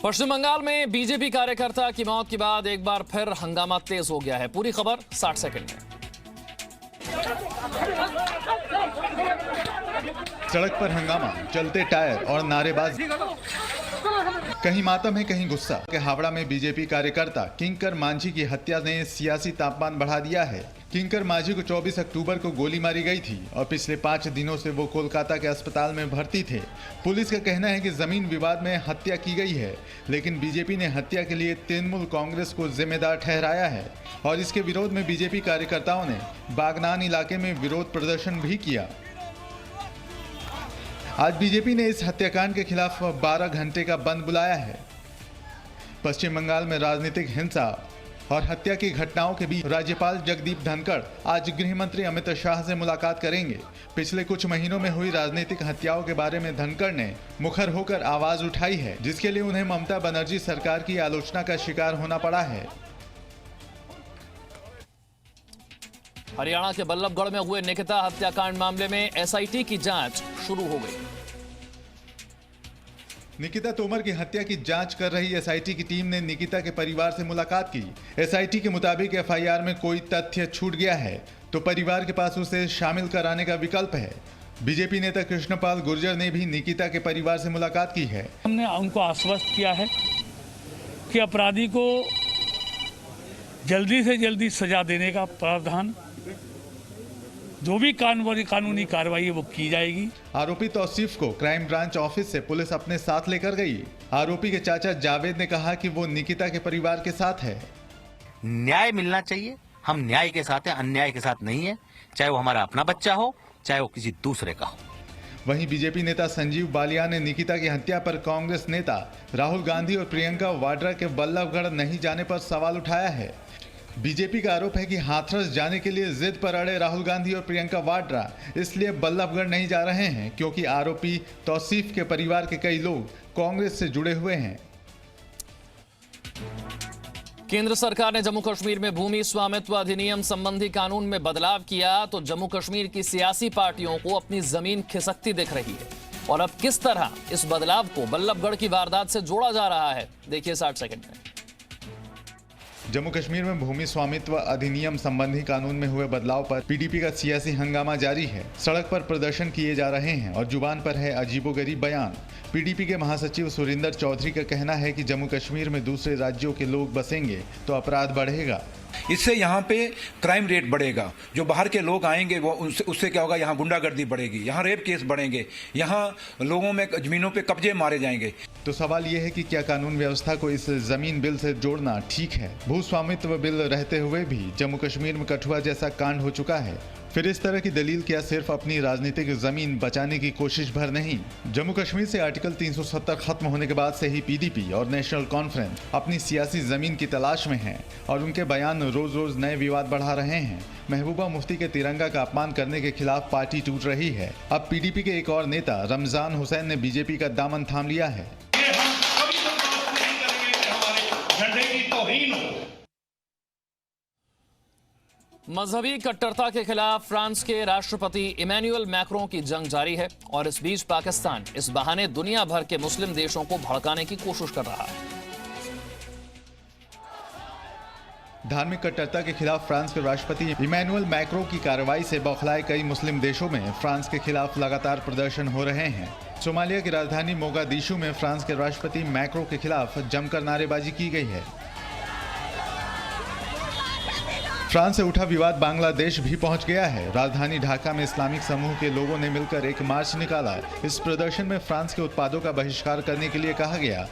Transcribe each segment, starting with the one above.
पश्चिम बंगाल में बीजेपी कार्यकर्ता की मौत के बाद एक बार फिर हंगामा तेज हो गया है। पूरी खबर 60 सेकंड में। सड़क पर हंगामा, चलते टायर और नारेबाजी। कहीं मातम है, कहीं गुस्सा। के हावड़ा में बीजेपी कार्यकर्ता किंकर मांझी की हत्या ने सियासी तापमान बढ़ा दिया है। किंकर मांझी को 24 अक्टूबर को गोली मारी गई थी और पिछले 5 दिनों से वो कोलकाता के अस्पताल में भर्ती थे। पुलिस का कहना है कि जमीन विवाद में हत्या की गई है, लेकिन बीजेपी ने हत्या के लिए तृणमूल कांग्रेस को जिम्मेदार ठहराया है और इसके विरोध में बीजेपी कार्यकर्ताओं ने बागनान इलाके में विरोध प्रदर्शन भी किया। आज बीजेपी ने इस हत्याकांड के खिलाफ 12 घंटे का बंद बुलाया है। पश्चिम बंगाल में राजनीतिक हिंसा और हत्या की घटनाओं के बीच राज्यपाल जगदीप धनखड़ आज गृह मंत्री अमित शाह से मुलाकात करेंगे। पिछले कुछ महीनों में हुई राजनीतिक हत्याओं के बारे में धनखड़ ने मुखर होकर आवाज उठाई है, जिसके लिए उन्हें ममता बनर्जी सरकार की आलोचना का शिकार होना पड़ा है। हरियाणा के बल्लभगढ़ में हुए निकिता हत्याकांड मामले में एसआईटी की जांच शुरू हो गई। निकिता तोमर की हत्या की जांच कर रही एसआईटी की टीम ने निकिता के परिवार से मुलाकात की। एसआईटी के मुताबिक एफआईआर में कोई तथ्य छूट गया है तो परिवार के पास उसे शामिल कराने का विकल्प है। बीजेपी नेता कृष्णपाल गुर्जर ने भी निकिता के परिवार से मुलाकात की है। हमने उनको आश्वस्त किया है कि अपराधी को जल्दी से जल्दी सजा देने का प्रावधान, जो भी कानूनी कार्रवाई है वो की जाएगी। आरोपी तौसीफ को क्राइम ब्रांच ऑफिस से पुलिस अपने साथ लेकर गई। आरोपी के चाचा जावेद ने कहा कि वो निकिता के परिवार के साथ है। न्याय मिलना चाहिए, हम न्याय के साथ हैं, अन्याय के साथ नहीं है। चाहे वो हमारा अपना बच्चा हो, चाहे वो किसी दूसरे का हो। वहीं बीजेपी नेता संजीव बालिया ने निकिता की हत्या पर कांग्रेस नेता राहुल गांधी और प्रियंका वाड्रा के बल्लभगढ़ नहीं जाने पर सवाल उठाया है। बीजेपी का आरोप है कि हाथरस जाने के लिए जिद पर अड़े राहुल गांधी और प्रियंका वाड्रा इसलिए बल्लभगढ़ नहीं जा रहे हैं क्योंकि आरोपी तौसीफ के परिवार के कई लोग कांग्रेस से जुड़े हुए हैं। केंद्र सरकार ने जम्मू कश्मीर में भूमि स्वामित्व अधिनियम संबंधी कानून में बदलाव किया तो जम्मू कश्मीर की सियासी पार्टियों को अपनी जमीन खिसकती दिख रही है। और अब किस तरह इस बदलाव को बल्लभगढ़ की वारदात से जोड़ा जा रहा है, देखिए 60 सेकंड में। जम्मू कश्मीर में भूमि स्वामित्व अधिनियम संबंधी कानून में हुए बदलाव पर पीडीपी का सियासी हंगामा जारी है। सड़क पर प्रदर्शन किए जा रहे हैं और जुबान पर है अजीबोगरीब बयान। पीडीपी के महासचिव सुरिंदर चौधरी का कहना है कि जम्मू कश्मीर में दूसरे राज्यों के लोग बसेंगे तो अपराध बढ़ेगा। इससे यहाँ पे क्राइम रेट बढ़ेगा। जो बाहर के लोग आएंगे वो उससे क्या होगा, यहाँ गुंडागर्दी बढ़ेगी, यहाँ रेप केस बढ़ेंगे, यहाँ लोगों में जमीनों पे कब्जे मारे जाएंगे। तो सवाल यह है कि क्या कानून व्यवस्था को इस जमीन बिल से जोड़ना ठीक है? भू स्वामित्व बिल रहते हुए भी जम्मू कश्मीर में कठुआ जैसा कांड हो चुका है। फिर इस तरह की दलील क्या सिर्फ अपनी राजनीतिक जमीन बचाने की कोशिश भर नहीं? जम्मू कश्मीर से आर्टिकल 370 खत्म होने के बाद से ही पीडीपी और नेशनल कॉन्फ्रेंस अपनी सियासी जमीन की तलाश में हैं और उनके बयान रोज रोज नए विवाद बढ़ा रहे हैं। महबूबा मुफ्ती के तिरंगा का अपमान करने के खिलाफ पार्टी टूट रही है। अब पीडीपी के एक और नेता रमजान हुसैन ने बीजेपी का दामन थाम लिया है। मजहबी कट्टरता के खिलाफ फ्रांस के राष्ट्रपति इमैनुअल मैक्रों की जंग जारी है और इस बीच पाकिस्तान इस बहाने दुनिया भर के मुस्लिम देशों को भड़काने की कोशिश कर रहा है। धार्मिक कट्टरता के खिलाफ फ्रांस के राष्ट्रपति इमैनुअल मैक्रों की कार्रवाई से बौखलाए कई मुस्लिम देशों में फ्रांस के खिलाफ लगातार प्रदर्शन हो रहे हैं। सोमालिया की राजधानी मोगादिशु में फ्रांस के राष्ट्रपति मैक्रों के खिलाफ जमकर नारेबाजी की गई है। फ्रांस से उठा विवाद बांग्लादेश भी पहुंच गया है। राजधानी ढाका में इस्लामिक समूह के लोगों ने मिलकर एक मार्च निकाला। इस प्रदर्शन में फ्रांस के उत्पादों का बहिष्कार करने के लिए कहा गया।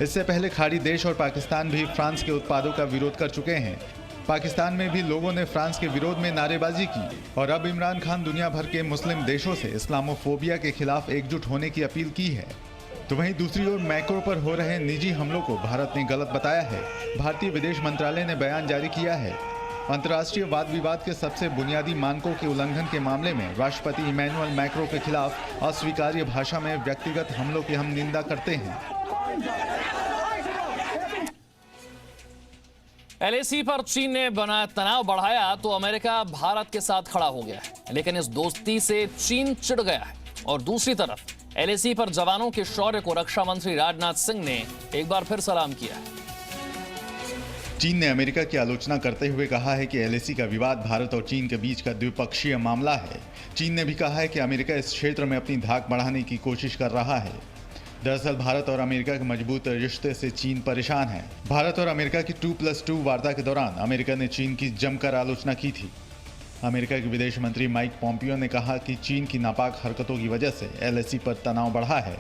इससे पहले खाड़ी देश और पाकिस्तान भी फ्रांस के उत्पादों का विरोध कर चुके हैं। पाकिस्तान में भी लोगों ने फ्रांस के विरोध में नारेबाजी की और अब इमरान खान दुनिया भर के मुस्लिम देशों से इस्लामोफोबिया के खिलाफ एकजुट होने की अपील की है। तो वहीं दूसरी ओर मैक्रो पर हो रहे निजी हमलों को भारत ने गलत बताया है। भारतीय विदेश मंत्रालय ने बयान जारी किया है। अंतर्राष्ट्रीय वाद विवाद के सबसे बुनियादी मानकों के उल्लंघन के मामले में राष्ट्रपति इमैनुअल मैक्रो के खिलाफ अस्वीकार्य भाषा में व्यक्तिगत हमलों की हम निंदा करते हैं। एलएसी पर चीन ने बनाया तनाव बढ़ाया तो अमेरिका भारत के साथ खड़ा हो गया है, लेकिन इस दोस्ती से चीन चिढ़ गया है और दूसरी तरफ एलएसी पर जवानों के शौर्य को रक्षा मंत्री राजनाथ सिंह ने एक बार फिर सलाम किया है। चीन ने अमेरिका की आलोचना करते हुए कहा है कि एलएसी का विवाद भारत और चीन के बीच का द्विपक्षीय मामला है। चीन ने भी कहा है कि अमेरिका इस क्षेत्र में अपनी धाक बढ़ाने की कोशिश कर रहा है। दरअसल भारत और अमेरिका के मजबूत रिश्ते से चीन परेशान है। भारत और अमेरिका की 2+2 वार्ता के दौरान अमेरिका ने चीन की जमकर आलोचना की थी। अमेरिका के विदेश मंत्री माइक पोम्पियो ने कहा कि चीन की नापाक हरकतों की वजह से एलएसी पर तनाव बढ़ा है।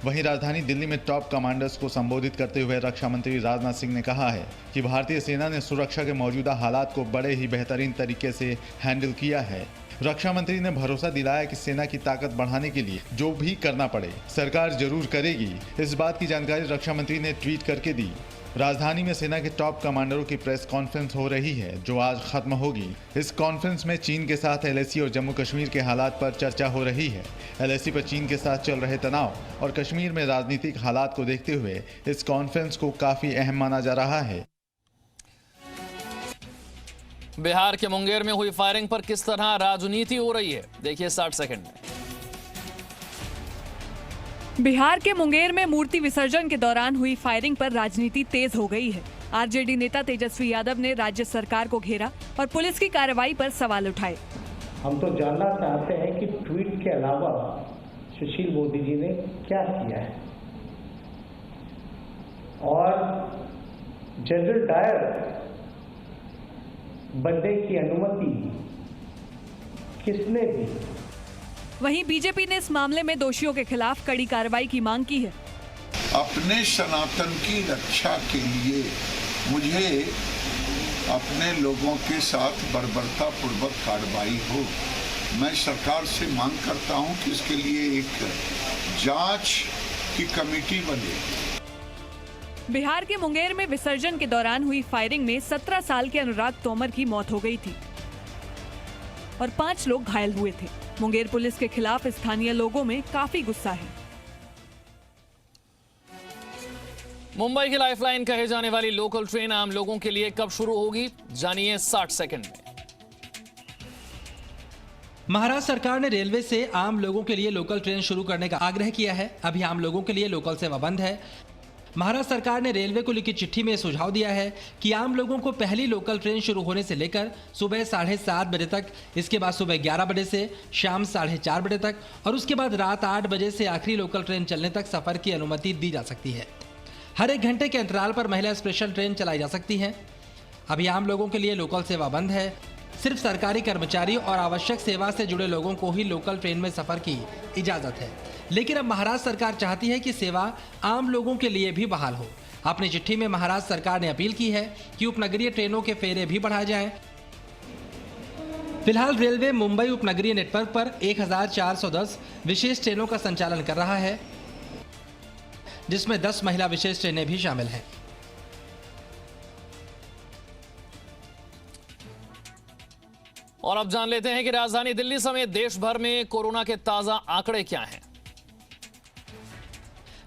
वहीं राजधानी दिल्ली में टॉप कमांडर्स को संबोधित करते हुए रक्षा मंत्री राजनाथ सिंह ने कहा है कि भारतीय सेना ने सुरक्षा के मौजूदा हालात को बड़े ही बेहतरीन तरीके से हैंडल किया है। रक्षा मंत्री ने भरोसा दिलाया कि सेना की ताकत बढ़ाने के लिए जो भी करना पड़े सरकार जरूर करेगी। इस बात की जानकारी रक्षा मंत्री ने ट्वीट करके दी। राजधानी में सेना के टॉप कमांडरों की प्रेस कॉन्फ्रेंस हो रही है जो आज खत्म होगी। इस कॉन्फ्रेंस में चीन के साथ एलएसी और जम्मू कश्मीर के हालात पर चर्चा हो रही है। एलएसी पर चीन के साथ चल रहे तनाव और कश्मीर में राजनीतिक हालात को देखते हुए इस कॉन्फ्रेंस को काफी अहम माना जा रहा है। बिहार के मुंगेर में हुई फायरिंग पर किस तरह राजनीति हो रही है, देखिए 60 सेकंड में। बिहार के मुंगेर में मूर्ति विसर्जन के दौरान हुई फायरिंग पर राजनीति तेज हो गई है। आरजेडी नेता तेजस्वी यादव ने राज्य सरकार को घेरा और पुलिस की कार्रवाई पर सवाल उठाए। हम तो जानना चाहते हैं कि ट्वीट के अलावा सुशील मोदी जी ने क्या किया है और जनरल डायर बनने की अनुमति किसने दी। वहीं बीजेपी ने इस मामले में दोषियों के खिलाफ कड़ी कार्रवाई की मांग की है। अपने सनातन की रक्षा के लिए मुझे अपने लोगों के साथ बर्बरता पूर्वक कार्रवाई हो। मैं सरकार से मांग करता हूं कि इसके लिए एक जांच की कमेटी बने। बिहार के मुंगेर में विसर्जन के दौरान हुई फायरिंग में 17 साल के अनुराग तोमर की मौत हो गई थी और 5 लोग घायल हुए थे। मुंगेर पुलिस के खिलाफ स्थानीय लोगों में काफी गुस्सा है। मुंबई की लाइफलाइन कहे जाने वाली लोकल ट्रेन आम लोगों के लिए कब शुरू होगी, जानिए 60 सेकंड में। महाराष्ट्र सरकार ने रेलवे से आम लोगों के लिए लोकल ट्रेन शुरू करने का आग्रह किया है। अभी आम लोगों के लिए लोकल सेवा बंद है। महाराष्ट्र सरकार ने रेलवे को लिखी चिट्ठी में सुझाव दिया है कि आम लोगों को पहली लोकल ट्रेन शुरू होने से लेकर सुबह 7:30 बजे तक, इसके बाद सुबह 11 बजे से शाम 4:30 बजे तक और उसके बाद रात 8 बजे से आखिरी लोकल ट्रेन चलने तक सफर की अनुमति दी जा सकती है। हर 1 घंटे के अंतराल पर महिला स्पेशल ट्रेन चलाई जा सकती है। अभी आम लोगों के लिए लोकल सेवा बंद है। सिर्फ सरकारी कर्मचारी और आवश्यक सेवा से जुड़े लोगों को ही लोकल ट्रेन में सफर की इजाजत है। लेकिन अब महाराष्ट्र सरकार चाहती है कि सेवा आम लोगों के लिए भी बहाल हो। अपनी चिट्ठी में महाराष्ट्र सरकार ने अपील की है कि उपनगरीय ट्रेनों के फेरे भी बढ़ाए जाएं। फिलहाल रेलवे मुंबई उपनगरीय नेटवर्क पर 1410 विशेष ट्रेनों का संचालन कर रहा है, जिसमें 10 महिला विशेष ट्रेनें भी शामिल हैं। और अब जान लेते हैं कि राजधानी दिल्ली समेत देश भर में कोरोना के ताजा आंकड़े क्या हैं।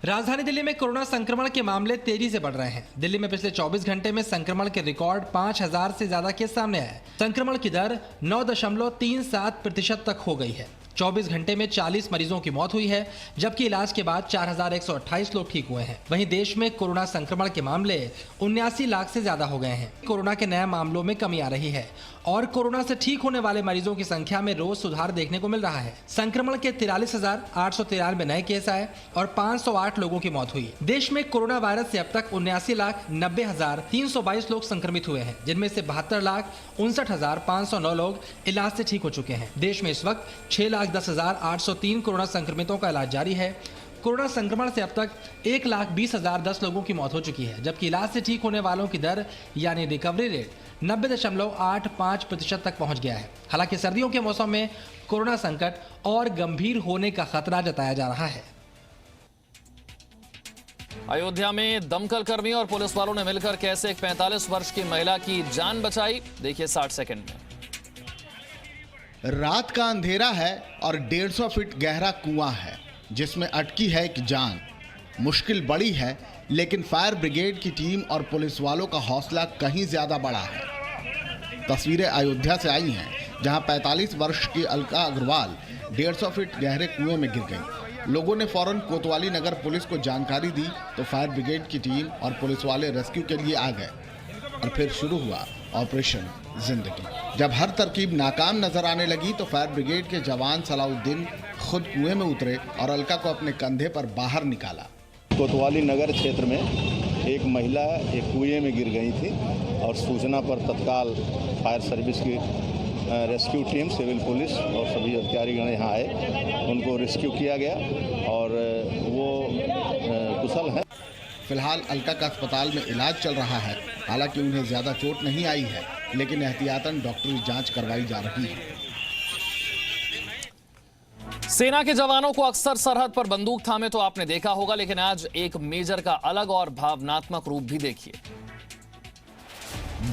राजधानी दिल्ली में कोरोना संक्रमण के मामले तेजी से बढ़ रहे हैं। दिल्ली में पिछले 24 घंटे में संक्रमण के रिकॉर्ड 5000 से ज्यादा केस सामने आए। संक्रमण की दर 9.37% तक हो गई है। 24 घंटे में 40 मरीजों की मौत हुई है, जबकि इलाज के बाद 4128 लोग ठीक हुए हैं। वहीं देश में कोरोना संक्रमण के मामले 79 लाख से ज्यादा हो गए हैं। कोरोना के नए मामलों में कमी आ रही है और कोरोना से ठीक होने वाले मरीजों की संख्या में रोज सुधार देखने को मिल रहा है। संक्रमण के 43,893 नए केस आए और 508 लोगों की मौत हुई। देश में कोरोना वायरस से अब तक 79,90,322 लोग संक्रमित हुए हैं, जिनमें से 72,59,509 लोग इलाज से ठीक हो चुके हैं। देश में इस वक्त 6,10,803 कोरोना संक्रमितों का इलाज जारी है। कोरोना संक्रमण से अब तक 1,20,010 लोगों की मौत हो चुकी है, जबकि इलाज से ठीक होने वालों की दर यानी रिकवरी रेट 90.85% तक पहुंच गया है। हालांकि सर्दियों के मौसम में कोरोना संकट और गंभीर होने का खतरा जताया जा रहा है। अयोध्या में दमकल कर्मियों और पुलिस वालों ने मिलकर कैसे एक 45 वर्ष की महिला की जान बचाई, देखिए 60 सेकंड में। रात का अंधेरा है और 150 फीट गहरा कुआं है जिसमें अटकी है एक जान। मुश्किल बड़ी है, लेकिन फायर ब्रिगेड की टीम और पुलिस वालों का हौसला कहीं ज्यादा बड़ा है। तस्वीरें अयोध्या से आई हैं, जहां 45 वर्ष की अलका अग्रवाल 150 फीट गहरे कुएं में गिर गई। लोगों ने फौरन कोतवाली नगर पुलिस को जानकारी दी तो फायर ब्रिगेड की टीम और पुलिस वाले रेस्क्यू के लिए आ गए और फिर शुरू हुआ ऑपरेशन जिंदगी। जब हर तरकीब नाकाम नजर आने लगी तो फायर ब्रिगेड के जवान सलाउद्दीन खुद कुएं में उतरे और अलका को अपने कंधे पर बाहर निकाला। कोतवाली नगर क्षेत्र में एक महिला एक कुएं में गिर गई थी और सूचना पर तत्काल फायर सर्विस की रेस्क्यू टीम, सिविल पुलिस और सभी अधिकारीगण यहाँ आए, उनको रेस्क्यू किया गया और वो कुशल हैं। फिलहाल अलका का अस्पताल में इलाज चल रहा है। हालांकि उन्हें ज्यादा चोट नहीं आई है, लेकिन एहतियातन डॉक्टरी जांच करवाई जा रही है। सेना के जवानों को अक्सर सरहद पर बंदूक थामे तो आपने देखा होगा, लेकिन आज एक मेजर का अलग और भावनात्मक रूप भी देखिए।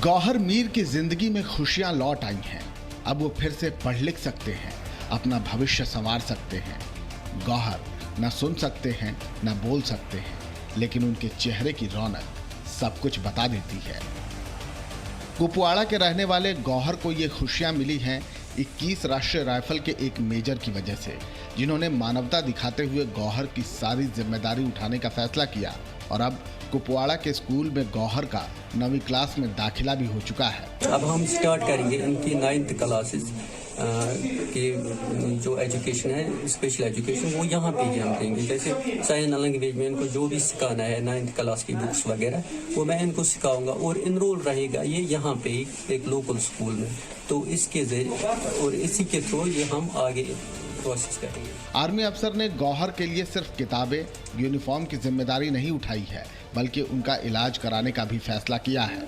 गौहर मीर की जिंदगी में खुशियां लौट आई हैं। अब वो फिर से पढ़ लिख सकते हैं, अपना भविष्य संवार सकते हैं। गौहर न सुन सकते हैं न बोल सकते हैं, लेकिन उनके चेहरे की रौनक सब कुछ बता देती है। कुपवाड़ा के रहने वाले गौहर को ये खुशियां मिली हैं 21 राष्ट्रीय राइफल के एक मेजर की वजह से, जिन्होंने मानवता दिखाते हुए गौहर की सारी जिम्मेदारी उठाने का फैसला किया और अब कुपवाड़ा के स्कूल में गौहर का 9वीं क्लास में दाखिला भी हो चुका है। अब हम स्टार्ट करेंगे इनकी 9th क्लासेस की जो एजुकेशन है, स्पेशल एजुकेशन, वो यहाँ पे ही हम देंगे। जैसे साइन लैंग्वेज में इनको जो भी सिखाना है, 9th क्लास की बुक्स वगैरह, वो मैं इनको सिखाऊंगा और इनरोल रहेगा ये यहाँ पे ही एक लोकल स्कूल में। तो इसके जरिए और इसी के थ्रू ये हम आगे प्रोसेस करेंगे। आर्मी अफसर ने गौहर के लिए सिर्फ किताबें, यूनिफॉर्म की जिम्मेदारी नहीं उठाई है, बल्कि उनका इलाज कराने का भी फैसला किया है।